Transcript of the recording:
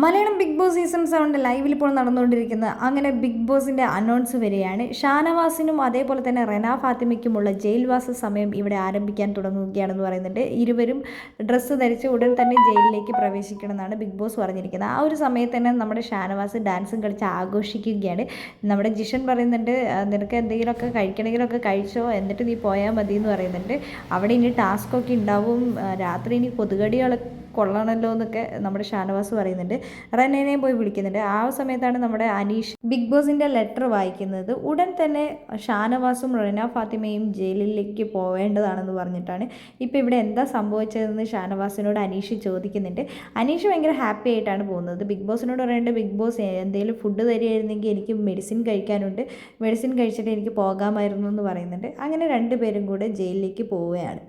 Malayalam big boss season 7 ലൈവിൽ ഇപ്പോൾ നടന്നുകൊണ്ടിരിക്കുന്ന അങ്ങനെ ബിഗ് ബോസിൻ്റെ അനൗൺസ് വരികയാണ്. ഷാനവാസിനും അതേപോലെ തന്നെ റെന ഫാത്തിമയ്ക്കുമുള്ള ജയിൽവാസ സമയം ഇവിടെ ആരംഭിക്കാൻ തുടങ്ങുകയാണെന്ന് പറയുന്നുണ്ട്. ഇരുവരും ഡ്രസ്സ് ധരിച്ച് ഉടൻ തന്നെ ജയിലിലേക്ക് പ്രവേശിക്കണമെന്നാണ് ബിഗ് ബോസ് പറഞ്ഞിരിക്കുന്നത്. ആ ഒരു സമയത്ത് തന്നെ നമ്മുടെ ഷാനവാസ് ഡാൻസും കളിച്ച് ആഘോഷിക്കുകയാണ്. നമ്മുടെ ജിഷൻ പറയുന്നുണ്ട്, നിനക്ക് എന്തെങ്കിലുമൊക്കെ കഴിക്കണമെങ്കിലൊക്കെ കഴിച്ചോ, എന്നിട്ട് നീ പോയാൽ മതി എന്ന് പറയുന്നുണ്ട്. അവിടെ ഇനി ടാസ്കൊക്കെ ഉണ്ടാവും, രാത്രി ഇനി കൊതുകടികളൊക്കെ കൊള്ളണമല്ലോ എന്നൊക്കെ നമ്മുടെ ഷാനവാസ് പറയുന്നുണ്ട്. റെനേനെ പോയി വിളിക്കുന്നുണ്ട്. ആ സമയത്താണ് നമ്മുടെ അനീഷ് ബിഗ് ബോസിൻ്റെ ലെറ്റർ വായിക്കുന്നത്. ഉടൻ തന്നെ ഷാനവാസും റെന ഫാത്തിമയും ജയിലിലേക്ക് പോവേണ്ടതാണെന്ന് പറഞ്ഞിട്ടാണ്. ഇപ്പോൾ ഇവിടെ എന്താ സംഭവിച്ചതെന്ന് ഷാനവാസിനോട് അനീഷ് ചോദിക്കുന്നുണ്ട്. അനീഷ് ഭയങ്കര ഹാപ്പി ആയിട്ടാണ് പോകുന്നത്. ബിഗ് ബോസിനോട് പറയുന്നുണ്ട്, ബിഗ് ബോസ് എന്തെങ്കിലും ഫുഡ് തരികയായിരുന്നെങ്കിൽ എനിക്ക് മെഡിസിൻ കഴിക്കാനുണ്ട്, മെഡിസിൻ കഴിച്ചിട്ട് എനിക്ക് പോകാമായിരുന്നു എന്ന് പറയുന്നുണ്ട്. അങ്ങനെ രണ്ടുപേരും കൂടെ ജയിലിലേക്ക് പോവുകയാണ്.